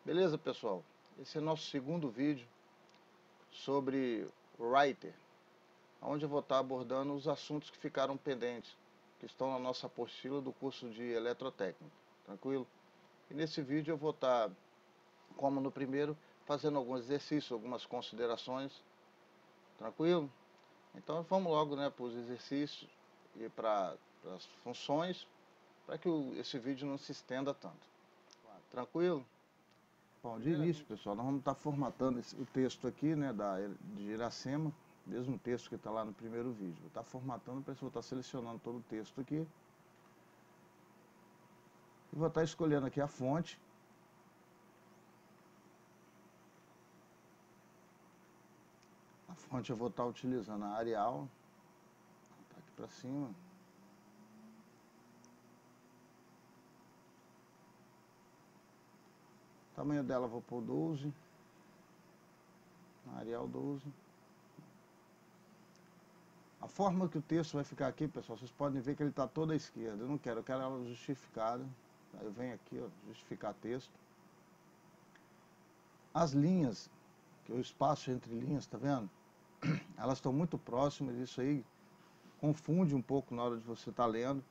Beleza, pessoal? Esse é nosso segundo vídeo sobre o Writer, onde eu vou estar abordando os assuntos que ficaram pendentes, que estão na nossa apostila do curso de Eletrotécnica, tranquilo? E nesse vídeo eu vou estar, como no primeiro, fazendo alguns exercícios, algumas considerações, tranquilo? Então vamos logo, né, para os exercícios e para as funções, para que esse vídeo não se estenda tanto. Tranquilo? Bom, de início, pessoal, nós vamos estar formatando o texto aqui, né, de Iracema, mesmo texto que está lá no primeiro vídeo. Vou estar formatando, para isso vou estar selecionando todo o texto aqui. E vou estar escolhendo aqui a fonte. A fonte eu vou estar utilizando a Arial. Tá aqui para cima. O tamanho dela eu vou pôr 12. Arial 12. A forma que o texto vai ficar aqui, pessoal, vocês podem ver que ele está todo à esquerda. Eu quero ela justificada. Aí eu venho aqui, ó, justificar texto. As linhas, que é o espaço entre linhas, tá vendo? Elas estão muito próximas, isso aí confunde um pouco na hora de você estar lendo.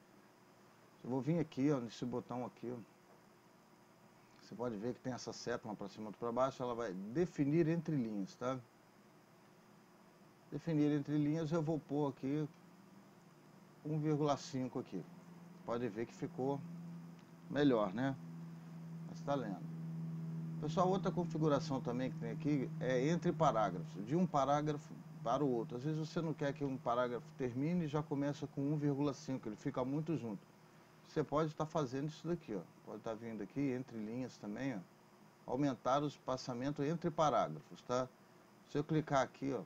Eu vou vir aqui, ó, nesse botão aqui, ó. Você pode ver que tem essa seta, uma para cima, outra para baixo, ela vai definir entre linhas, tá? Definir entre linhas, eu vou pôr aqui 1,5 aqui. Pode ver que ficou melhor, né? Mas está lendo. Pessoal, outra configuração também que tem aqui é entre parágrafos, de um parágrafo para o outro. Às vezes você não quer que um parágrafo termine e já começa com 1,5, ele fica muito junto. Você pode estar fazendo isso daqui, ó. Pode estar vindo aqui entre linhas também, ó. Aumentar o espaçamento entre parágrafos, tá? Se eu clicar aqui, ó,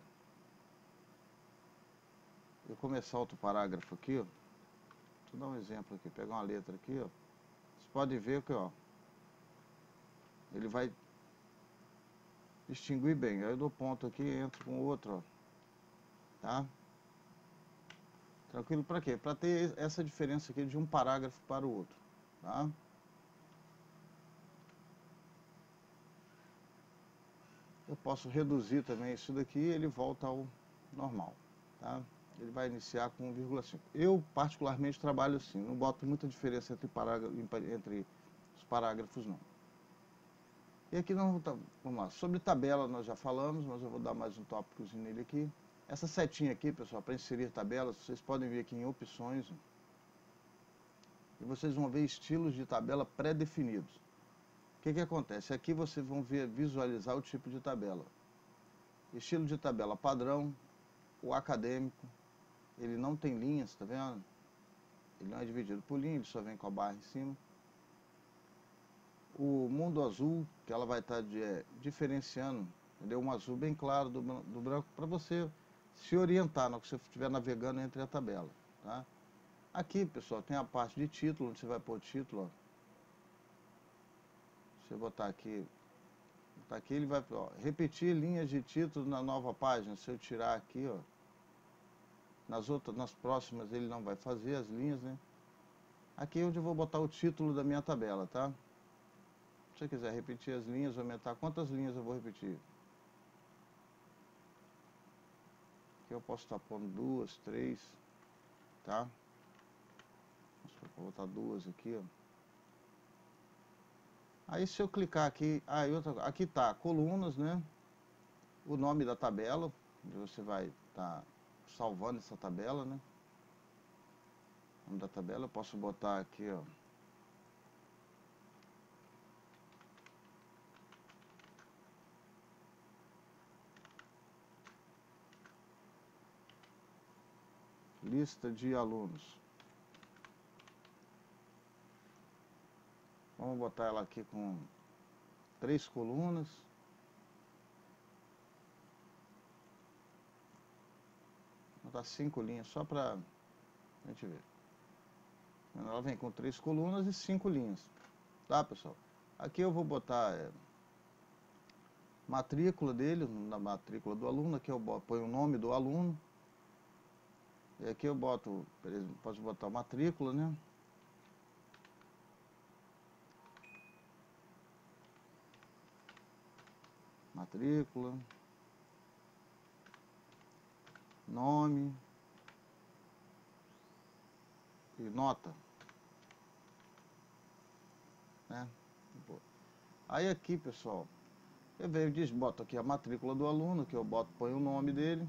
e começar outro parágrafo aqui, ó. Deixa eu dar um exemplo aqui, pegar uma letra aqui, ó. Você pode ver que, ó, ele vai distinguir bem. Aí eu dou ponto aqui e entro com outro, ó. Tá? Tranquilo para quê? Para ter essa diferença aqui de um parágrafo para o outro, tá? Eu posso reduzir também isso daqui e ele volta ao normal, tá? Ele vai iniciar com 1,5. Eu, particularmente, trabalho assim, não boto muita diferença entre os parágrafos, não. E aqui nós vamos lá, sobre tabela nós já falamos, mas eu vou dar mais um tópicozinho nele aqui. Essa setinha aqui, pessoal, para inserir tabelas, vocês podem ver aqui em opções, e vocês vão ver estilos de tabela pré-definidos. O que acontece? Aqui vocês vão visualizar o tipo de tabela. Estilo de tabela padrão, o acadêmico, ele não tem linhas, tá vendo? Ele não é dividido por linha, ele só vem com a barra em cima. O mundo azul, que ela vai estar diferenciando, entendeu? Um azul bem claro do branco, para você se orientar na hora que você estiver navegando entre a tabela, tá? Aqui, pessoal, tem a parte de título, onde você vai pôr o título, ó. Se eu botar aqui, ele vai, ó, repetir linhas de título na nova página. Se eu tirar aqui, ó, nas próximas ele não vai fazer as linhas, né? Aqui é onde eu vou botar o título da minha tabela, tá? Se você quiser repetir as linhas, aumentar, quantas linhas eu vou repetir? Aqui eu posso estar pondo 2, 3, tá? Vou botar 2 aqui, ó. Aí se eu clicar aqui, aqui tá colunas, né? O nome da tabela, onde você vai estar salvando essa tabela, né? O nome da tabela, eu posso botar aqui, ó. Lista de alunos. Vamos botar ela aqui com 3 colunas. Vou botar 5 linhas, só para a gente ver. Ela vem com 3 colunas e 5 linhas. Tá, pessoal? Aqui eu vou botar matrícula dele, na matrícula do aluno. Aqui eu ponho o nome do aluno. E aqui eu boto, por exemplo, posso botar matrícula, né? matrícula, nome e nota, né? Aí aqui, pessoal, eu venho e diz, boto aqui a matrícula do aluno, que eu boto, ponho o nome dele,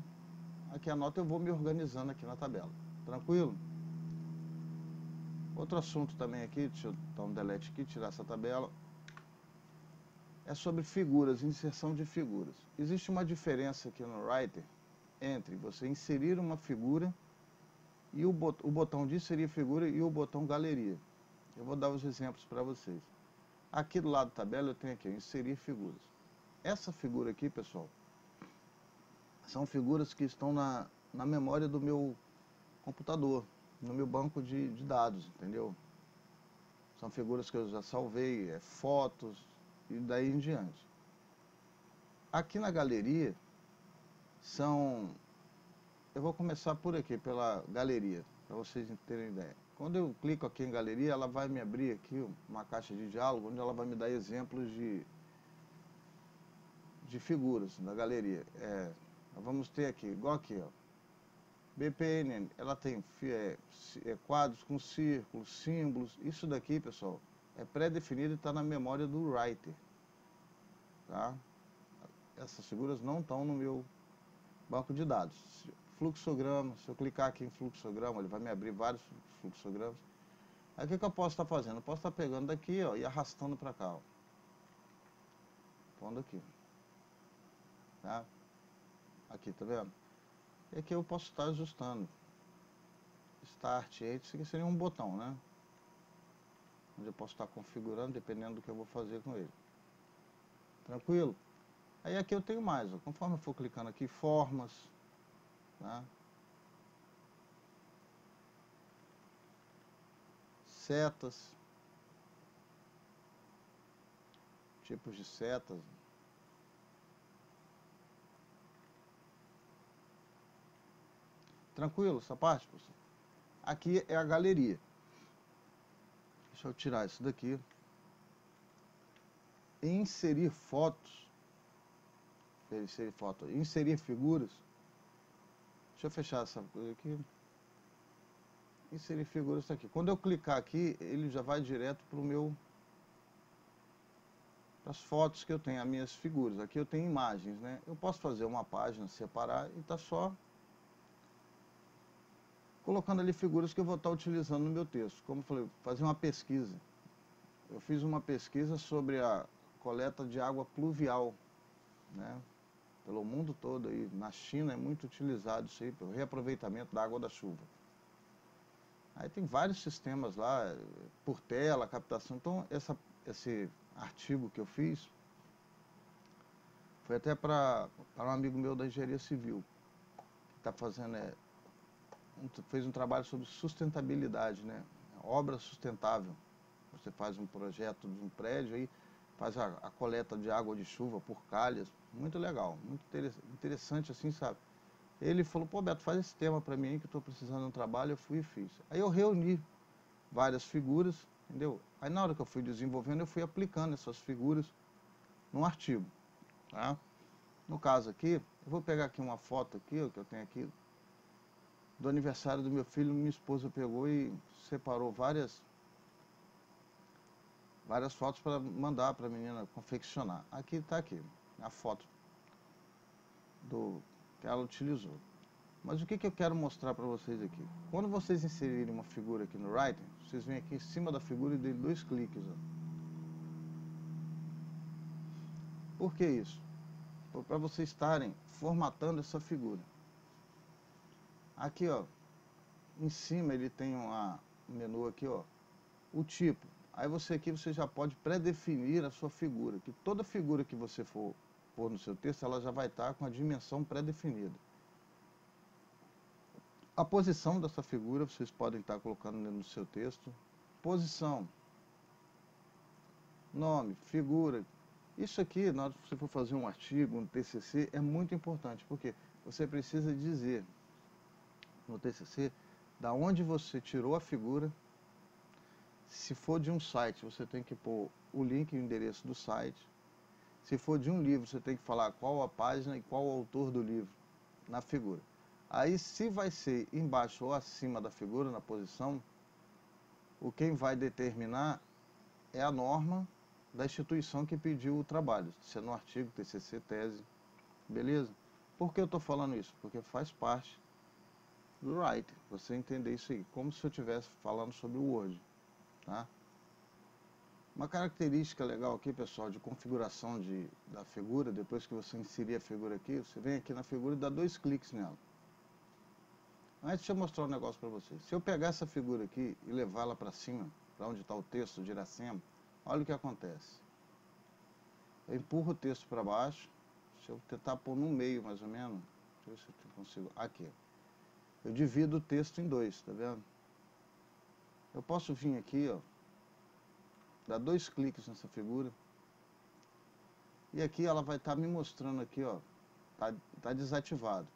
aqui a nota, eu vou me organizando aqui na tabela, tranquilo? Outro assunto também aqui, deixa eu dar um delete aqui, tirar essa tabela, é sobre figuras, inserção de figuras. Existe uma diferença aqui no Writer entre você inserir uma figura e o botão de inserir figura e o botão galeria. Eu vou dar os exemplos para vocês. Aqui do lado da tabela eu tenho aqui, inserir figuras. Essa figura aqui, pessoal, são figuras que estão na memória do meu computador, no meu banco de dados, entendeu? São figuras que eu já salvei, fotos e daí em diante. Aqui na galeria eu vou começar por aqui, pela galeria, para vocês terem ideia. Quando eu clico aqui em galeria, ela vai me abrir aqui uma caixa de diálogo, onde ela vai me dar exemplos de figuras da galeria. Vamos ter aqui, igual aqui, ó. BPN, ela tem quadros com círculos, símbolos. Isso daqui, pessoal, é pré-definido e está na memória do Writer. Tá? Essas figuras não estão no meu banco de dados. Fluxograma, se eu clicar aqui em fluxograma, ele vai me abrir vários fluxogramas. Aí o que eu posso estar fazendo? Eu posso estar pegando daqui, ó, e arrastando para cá, ó. Pondo aqui. Tá? Aqui, tá vendo? E aqui eu posso estar ajustando. Start, isso aqui seria um botão, né? Onde eu posso estar configurando, dependendo do que eu vou fazer com ele. Tranquilo? Aí aqui eu tenho mais, ó. Conforme eu for clicando aqui, formas, tá? Setas, tipos de setas. Tranquilo essa parte, pessoal? Aqui é a galeria. Deixa eu tirar isso daqui. Inserir fotos. Inserir foto. Inserir figuras. Deixa eu fechar essa coisa aqui. Inserir figuras está aqui. Quando eu clicar aqui, ele já vai direto para as fotos que eu tenho, as minhas figuras. Aqui eu tenho imagens, né? Eu posso fazer uma página, separar e tá só colocando ali figuras que eu vou estar utilizando no meu texto. Como eu falei, fazer uma pesquisa. Eu fiz uma pesquisa sobre a coleta de água pluvial, né? Pelo mundo todo aí. Na China é muito utilizado isso aí, pelo reaproveitamento da água da chuva. Aí tem vários sistemas lá, por tela, captação. Então, esse artigo que eu fiz foi até para um amigo meu da engenharia civil, que está fazendo, fez um trabalho sobre sustentabilidade, né? Obra sustentável. Você faz um projeto de um prédio, aí faz a coleta de água de chuva por calhas. Muito legal, muito interessante assim, sabe? Ele falou, pô, Beto, faz esse tema para mim aí que eu estou precisando de um trabalho. Eu fui e fiz. Aí eu reuni várias figuras, entendeu? Aí na hora que eu fui desenvolvendo, eu fui aplicando essas figuras num artigo, tá? No caso aqui, eu vou pegar aqui uma foto aqui, ó, que eu tenho aqui, do aniversário do meu filho. Minha esposa pegou e separou várias fotos para mandar para a menina confeccionar. Aqui está aqui, a foto que ela utilizou. Mas o que eu quero mostrar para vocês aqui? Quando vocês inserirem uma figura aqui no Writer, vocês vêm aqui em cima da figura e dêem 2 cliques. Ó. Por que isso? Para vocês estarem formatando essa figura. Aqui, ó, em cima ele tem um menu aqui, ó, o tipo. Aí você já pode pré-definir a sua figura, que toda figura que você for pôr no seu texto, ela já vai estar com a dimensão pré-definida. A posição dessa figura, vocês podem estar colocando no seu texto. Posição, nome, figura. Isso aqui, na hora que você for fazer um artigo, um TCC, é muito importante, porque você precisa dizer no TCC da onde você tirou a figura. Se for de um site, você tem que pôr o link e o endereço do site. Se for de um livro, você tem que falar qual a página e qual o autor do livro na figura. Aí, se vai ser embaixo ou acima da figura, na posição, quem vai determinar é a norma da instituição que pediu o trabalho, sendo um artigo, TCC, tese, beleza? Por que eu estou falando isso? Porque faz parte do Writer, você entender isso aí, como se eu estivesse falando sobre o Word, tá? Uma característica legal aqui, pessoal, de configuração da figura, depois que você inserir a figura aqui, você vem aqui na figura e dá 2 cliques nela. Antes, deixa eu mostrar um negócio para vocês. Se eu pegar essa figura aqui e levá-la para cima, para onde está o texto de Iracema, olha o que acontece. Eu empurro o texto para baixo, deixa eu tentar pôr no meio mais ou menos, deixa eu ver se eu consigo, aqui. Eu divido o texto em 2, tá vendo? Eu posso vir aqui, ó, dar 2 cliques nessa figura, e aqui ela vai estar me mostrando aqui, ó, tá desativado.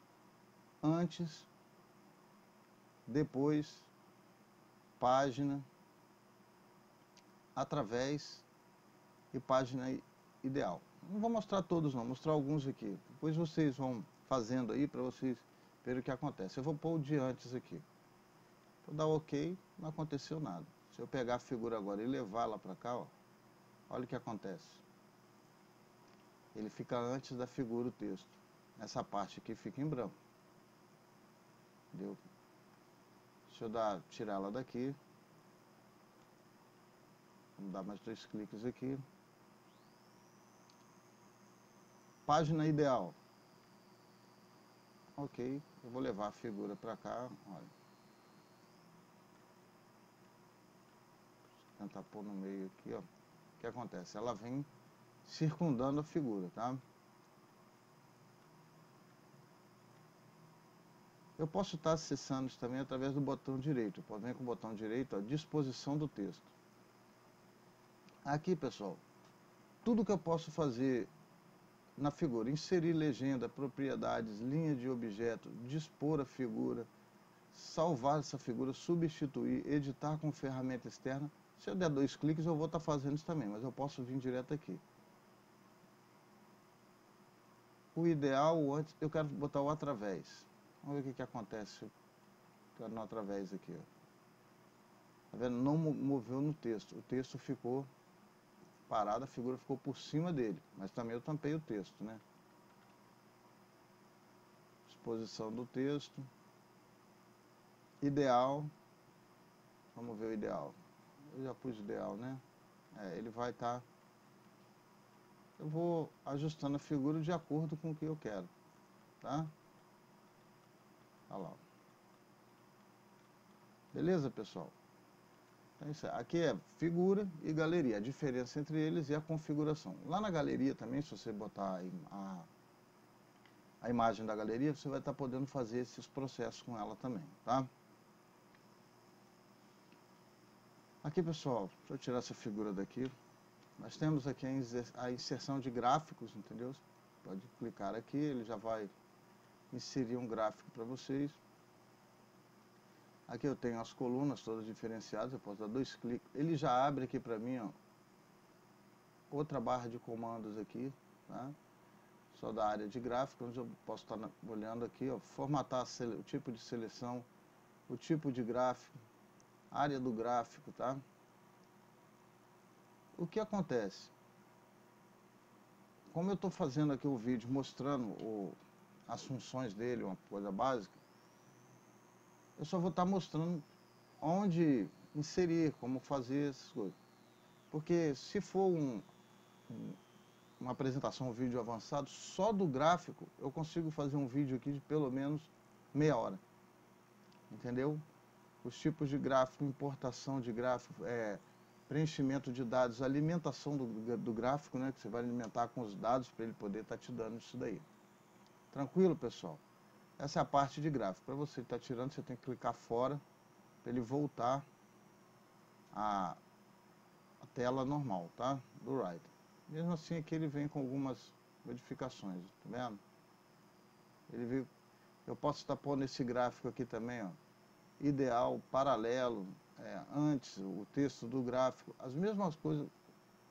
Antes, depois, página, através e página ideal. Não vou mostrar todos não, vou mostrar alguns aqui. Depois vocês vão fazendo aí para vocês verem o que acontece. Eu vou pôr o de antes aqui. Vou dar OK, não aconteceu nada. Se eu pegar a figura agora e levar ela para cá, ó, olha o que acontece. Ele fica antes da figura o texto. Essa parte aqui fica em branco. Entendeu? Deixa eu tirar ela daqui. Vamos dar mais 2 cliques aqui. Página ideal. Ok, eu vou levar a figura para cá. Olha. Vou tentar pôr no meio aqui, ó. O que acontece? Ela vem circundando a figura, tá? Eu posso estar acessando isso também através do botão direito. Pode vir com o botão direito, ó, disposição do texto. Aqui, pessoal, tudo que eu posso fazer na figura, inserir legenda, propriedades, linha de objeto, dispor a figura, salvar essa figura, substituir, editar com ferramenta externa. Se eu der 2 cliques, eu vou estar fazendo isso também, mas eu posso vir direto aqui. O ideal, antes, eu quero botar o através. Vamos ver o que acontece. Eu quero no através aqui, ó. Tá vendo? Não moveu no texto. O texto ficou parado, a figura ficou por cima dele. Mas também eu tampei o texto, né? Disposição do texto. Ideal. Vamos ver o ideal. Eu já pus ideal, né? Ele vai estar... Eu vou ajustando a figura de acordo com o que eu quero, tá? Olha lá. Beleza, pessoal? Então, isso aqui é figura e galeria. A diferença entre eles é a configuração. Lá na galeria também, se você botar a imagem da galeria, você vai estar podendo fazer esses processos com ela também, tá? Aqui, pessoal, deixa eu tirar essa figura daqui. Nós temos aqui a inserção de gráficos, entendeu? Pode clicar aqui, ele já vai inserir um gráfico para vocês. Aqui eu tenho as colunas todas diferenciadas, eu posso dar 2 cliques. Ele já abre aqui para mim, ó, outra barra de comandos aqui, tá? Só da área de gráfico, onde eu posso estar olhando aqui, ó, formatar o tipo de seleção, o tipo de gráfico, área do gráfico, tá? O que acontece? Como eu estou fazendo aqui o vídeo mostrando as funções dele, uma coisa básica, eu só vou estar mostrando onde inserir, como fazer essas coisas. Porque se for uma apresentação, um vídeo avançado, só do gráfico, eu consigo fazer um vídeo aqui de pelo menos meia hora. Entendeu? Os tipos de gráfico, importação de gráfico, preenchimento de dados, alimentação do gráfico, né, que você vai alimentar com os dados para ele poder estar te dando isso daí. Tranquilo, pessoal? Essa é a parte de gráfico. Para você estar tirando, você tem que clicar fora para ele voltar a tela normal, tá? Do Writer. Mesmo assim, aqui ele vem com algumas modificações, tá vendo? Ele veio, eu posso estar pondo esse gráfico aqui também, ó. Ideal, paralelo, antes, o texto do gráfico, as mesmas coisas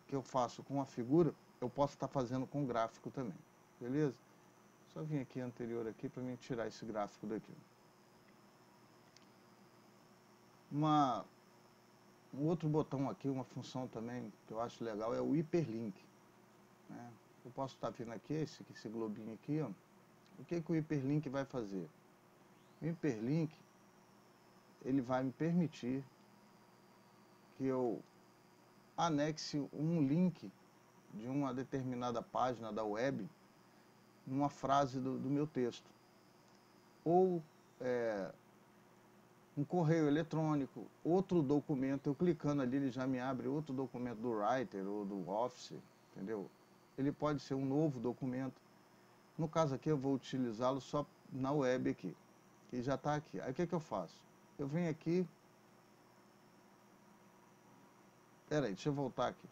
que eu faço com a figura, eu posso estar fazendo com gráfico também, beleza? Só vim aqui anterior aqui para mim tirar esse gráfico daqui. Um outro botão aqui, uma função também que eu acho legal é o hiperlink, né? Eu posso estar vindo aqui, esse globinho aqui, ó. O que o hiperlink vai fazer? O hiperlink, ele vai me permitir que eu anexe um link de uma determinada página da web numa frase do meu texto. Ou um correio eletrônico, outro documento, eu clicando ali ele já me abre outro documento do Writer ou do Office, entendeu? Ele pode ser um novo documento. No caso aqui eu vou utilizá-lo só na web aqui, que já está aqui. Aí o que eu faço? Eu venho aqui, peraí, deixa eu voltar aqui.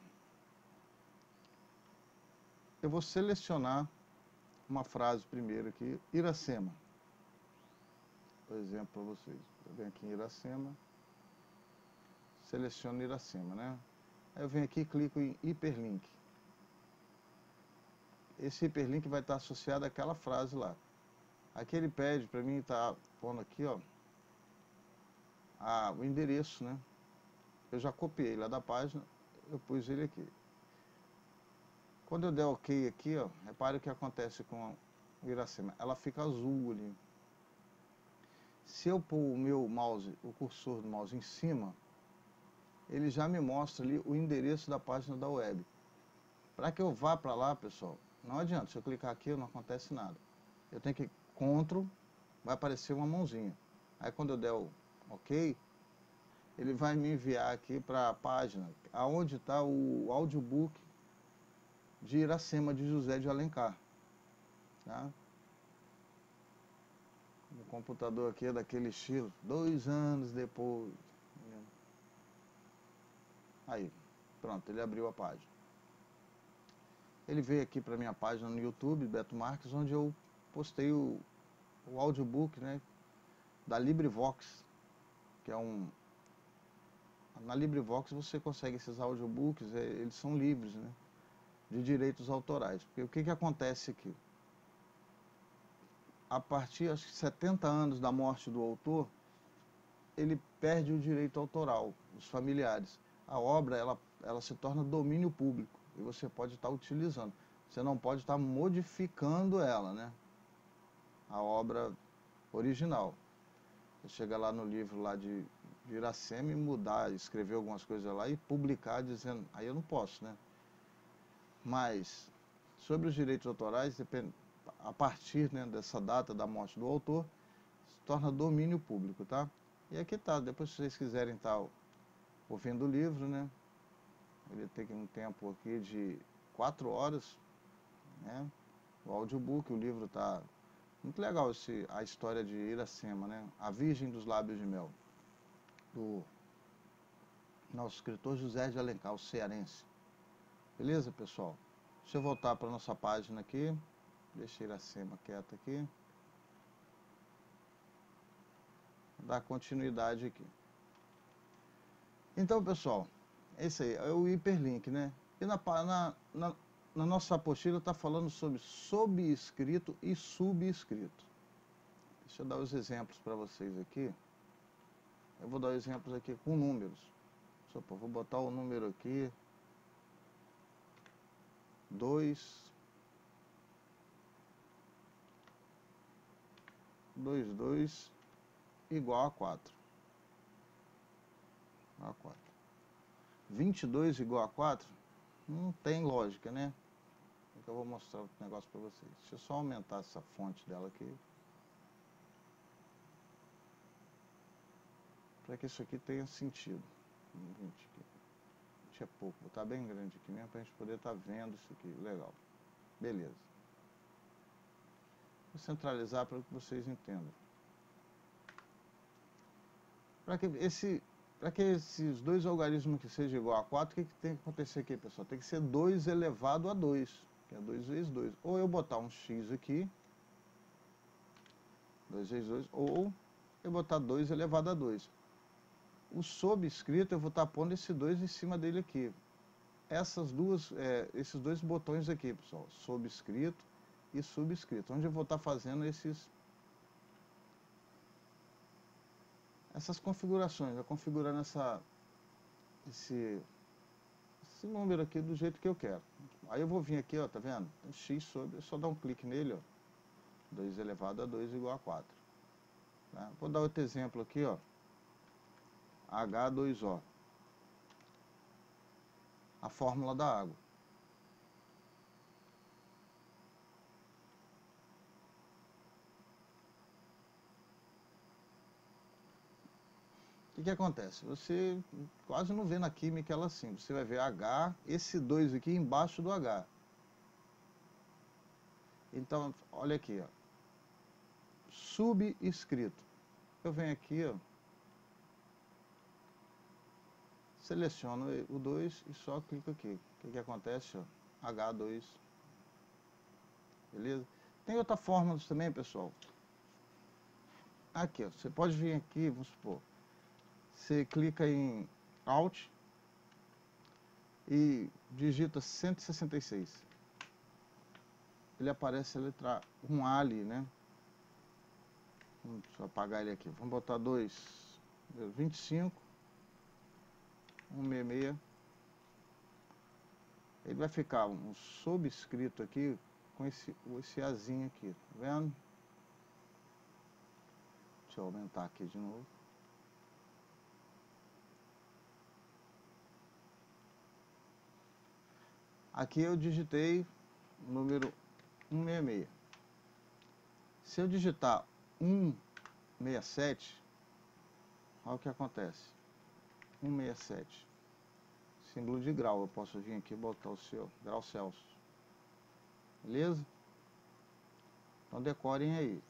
Eu vou selecionar uma frase primeiro aqui, Iracema. Por exemplo, para vocês. Eu venho aqui em Iracema, seleciono Iracema, né? Aí eu venho aqui e clico em hiperlink. Esse hiperlink vai estar associado àquela frase lá. Aqui ele pede para mim estar pondo aqui, ó, o endereço, né? Eu já copiei lá da página, eu pus ele aqui. Quando eu der OK aqui, ó, repare o que acontece com o Iracema. Ela fica azul ali. Se eu pôr o meu mouse, o cursor do mouse em cima, ele já me mostra ali o endereço da página da web. Para que eu vá para lá, pessoal, não adianta. Se eu clicar aqui, não acontece nada. Eu tenho que Ctrl, vai aparecer uma mãozinha. Aí quando eu der o OK, ele vai me enviar aqui para a página aonde está o audiobook de Iracema de José de Alencar. Tá? O computador aqui é daquele estilo, 2 anos depois. Aí, pronto, ele abriu a página. Ele veio aqui para minha página no YouTube, Beto Marques, onde eu postei o audiobook, né, da LibriVox, que é um... Na LibriVox você consegue esses audiobooks, eles são livres, né, de direitos autorais. Porque o que acontece aqui? A partir, acho que 70 anos da morte do autor, ele perde o direito autoral, os familiares. A obra, ela se torna domínio público e você pode estar utilizando. Você não pode estar modificando ela, né? A obra original. Você chega lá no livro lá de Iracema e mudar, escrever algumas coisas lá e publicar dizendo, aí eu não posso, né? Mas, sobre os direitos autorais, a partir, né, dessa data da morte do autor, se torna domínio público, tá? E aqui tá, depois se vocês quiserem estar ouvindo o livro, né? Ele tem um tempo aqui de 4 horas, né? O audiobook, o livro tá muito legal, a história de Iracema, né? A Virgem dos Lábios de Mel, do nosso escritor José de Alencar, o cearense. Beleza, pessoal? Deixa eu voltar para a nossa página aqui. Deixa Iracema quieta aqui. Vou dar continuidade aqui. Então, pessoal, esse aí é o hiperlink, né? E na nossa apostila está falando sobre sobrescrito e subscrito. Deixa eu dar os exemplos para vocês aqui. Eu vou dar exemplos aqui com números. Opa, vou botar o número aqui. 2, 2 igual a 4. Igual a 4. 22 igual a 4? Não tem lógica, né? Então eu vou mostrar o negócio para vocês. Deixa eu só aumentar essa fonte dela aqui. Para que isso aqui tenha sentido. 20 é pouco, vou botar bem grande aqui mesmo para a gente poder estar vendo isso aqui. Legal. Beleza. Vou centralizar para que vocês entendam. Para que esses dois algarismos aqui sejam igual a 4, o que tem que acontecer aqui, pessoal? Tem que ser 2 elevado a 2, que é 2 vezes 2. Ou eu botar um x aqui, 2 vezes 2, ou eu botar 2 elevado a 2. O sobrescrito eu vou estar pondo esse 2 em cima dele aqui. esses dois botões aqui, pessoal, sobrescrito e subscrito, onde eu vou estar fazendo essas configurações, configurando esse número aqui do jeito que eu quero. Aí eu vou vir aqui, ó, tá vendo? X sobre, é só dar um clique nele, ó. 2 elevado a 2 igual a 4. Tá? Vou dar outro exemplo aqui, ó. H2O. A fórmula da água. O que acontece? Você quase não vê na química ela assim. Você vai ver H, esse 2 aqui embaixo do H. Então, olha aqui, ó. Subscrito. Eu venho aqui, ó. Seleciono o 2 e só clico aqui. O que acontece? Ó? H2. Beleza? Tem outra fórmula também, pessoal. Aqui, ó. Você pode vir aqui, vamos supor. Você clica em Alt e digita 166. Ele aparece a letra 1A ali, né? Deixa eu apagar ele aqui. Vamos botar 25, 166. Ele vai ficar um subscrito aqui com esse Azinho aqui, tá vendo? Deixa eu aumentar aqui de novo. Aqui eu digitei o número 166. Se eu digitar 167, olha o que acontece. 167. Símbolo de grau. Eu posso vir aqui e botar o seu grau Celsius. Beleza? Então decorem aí.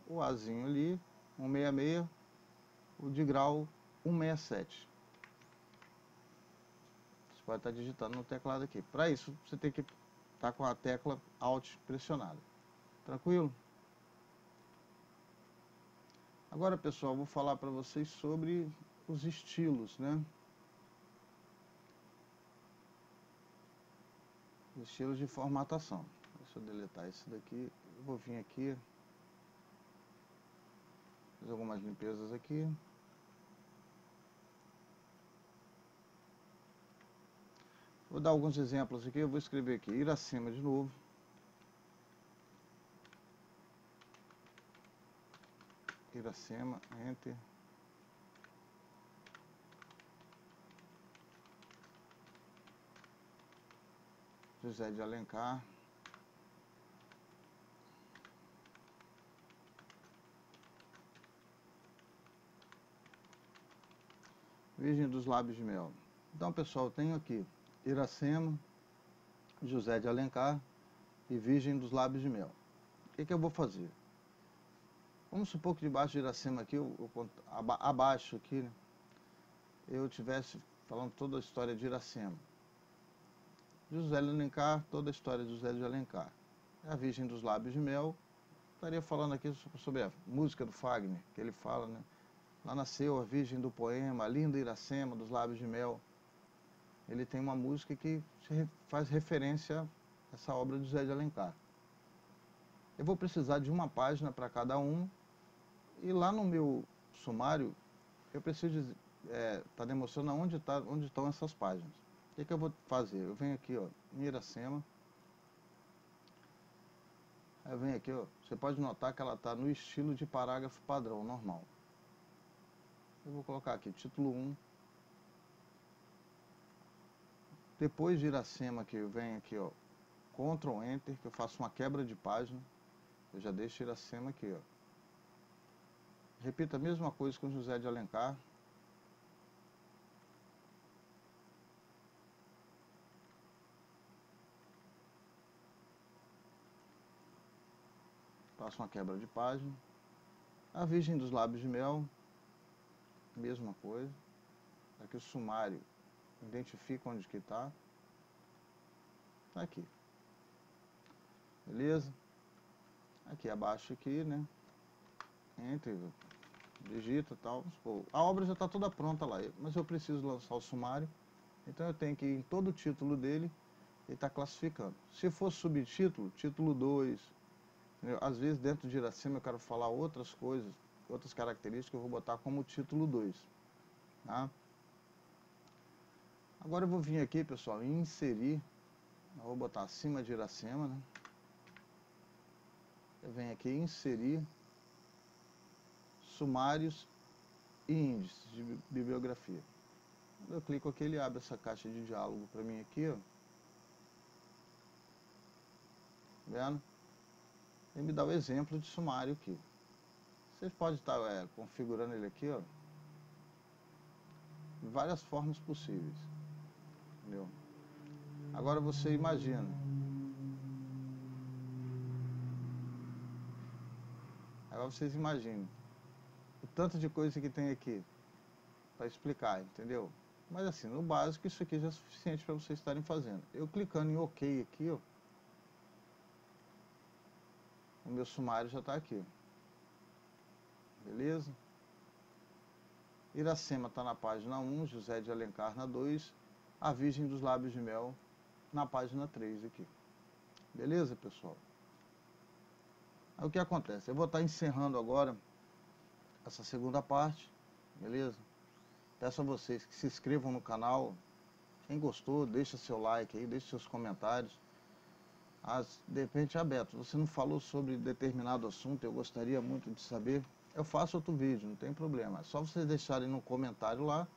O Azinho ali, 166. O de grau 167. Você pode estar digitando no teclado aqui. Para isso, você tem que estar com a tecla Alt pressionada. Tranquilo? Agora, pessoal, vou falar para vocês sobre os estilos, né? Estilos de formatação. Deixa eu deletar esse daqui. Eu vou vir aqui. Fazer algumas limpezas aqui. Vou dar alguns exemplos aqui. Eu vou escrever aqui Iracema de novo. Iracema, Enter. José de Alencar. Virgem dos Lábios de Mel. Então, pessoal, eu tenho aqui Iracema, José de Alencar e Virgem dos Lábios de Mel. O que eu vou fazer? Vamos supor que debaixo de Iracema aqui, abaixo aqui, né, eu estivesse falando toda a história de Iracema. José de Alencar, toda a história de José de Alencar. A Virgem dos Lábios de Mel, estaria falando aqui sobre a música do Fagner, que ele fala, né? Lá nasceu a Virgem do Poema, a linda Iracema dos Lábios de Mel. Ele tem uma música que faz referência a essa obra de José de Alencar. Eu vou precisar de uma página para cada um, e lá no meu sumário, eu preciso tá demonstrando onde estão essas páginas. O que eu vou fazer? Eu venho aqui, ó, em Iracema. Eu venho aqui, ó, você pode notar que ela está no estilo de parágrafo padrão, normal. Eu vou colocar aqui, título 1. Depois de Iracema, que eu venho aqui, ó, Ctrl Enter, que eu faço uma quebra de página. Eu já deixo Iracema aqui, ó. Repita a mesma coisa com José de Alencar. Faço uma quebra de página. A Virgem dos Lábios de Mel, mesma coisa. Aqui o sumário identifica onde que está. Tá aqui. Beleza? Aqui abaixo aqui, né? Entre, digita e tal. A obra já está toda pronta lá, mas eu preciso lançar o sumário. Então eu tenho que ir em todo o título dele e está classificando. Se for subtítulo, título 2, entendeu? Às vezes dentro de Iracema eu quero falar outras coisas, outras características, eu vou botar como título 2. Tá? Agora eu vou vir aqui, pessoal, e inserir, eu vou botar acima de Iracema, né? Eu venho aqui e inserir sumários e índices de bibliografia. Quando eu clico aqui, ele abre essa caixa de diálogo para mim aqui, ó. Vendo? Ele me dá o exemplo de sumário aqui. Vocês podem estar configurando ele aqui, ó, de várias formas possíveis. Entendeu? Agora você imagina. Agora vocês imaginem o tanto de coisa que tem aqui para explicar, entendeu? Mas assim, no básico isso aqui já é suficiente para vocês estarem fazendo. Eu clicando em OK aqui, ó, o meu sumário já está aqui. Beleza? Iracema está na página 1, José de Alencar na 2, A Virgem dos Lábios de Mel na página 3 aqui. Beleza, pessoal? Aí o que acontece? Eu vou estar encerrando agora essa segunda parte, beleza? Peço a vocês que se inscrevam no canal. Quem gostou, deixa seu like aí, deixa seus comentários. De repente, Beto, você não falou sobre determinado assunto, eu gostaria muito de saber. Eu faço outro vídeo, não tem problema. É só vocês deixarem no comentário lá.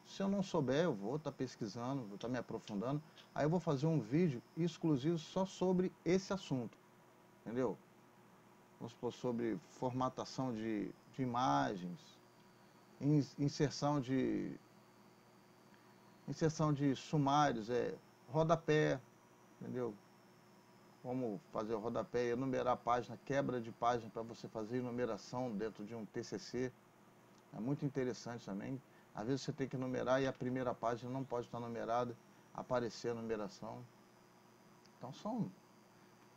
Se eu não souber, eu vou estar pesquisando, vou estar me aprofundando. Aí eu vou fazer um vídeo exclusivo só sobre esse assunto, entendeu? Vamos supor, sobre formatação de imagens, inserção de sumários, rodapé, entendeu? Como fazer o rodapé, enumerar a página, quebra de página para você fazer enumeração dentro de um TCC. É muito interessante também. Às vezes você tem que enumerar e a primeira página não pode estar numerada, aparecer a numeração. Então são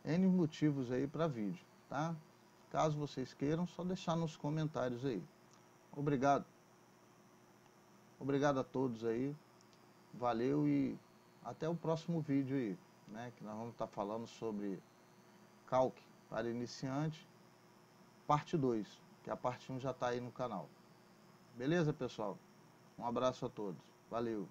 N motivos aí para vídeo, tá? Caso vocês queiram, só deixar nos comentários aí. Obrigado. Obrigado a todos aí. Valeu e até o próximo vídeo aí, né? Que nós vamos estar falando sobre Calc para iniciante, parte 2, que a parte 1 já está aí no canal. Beleza, pessoal? Um abraço a todos. Valeu.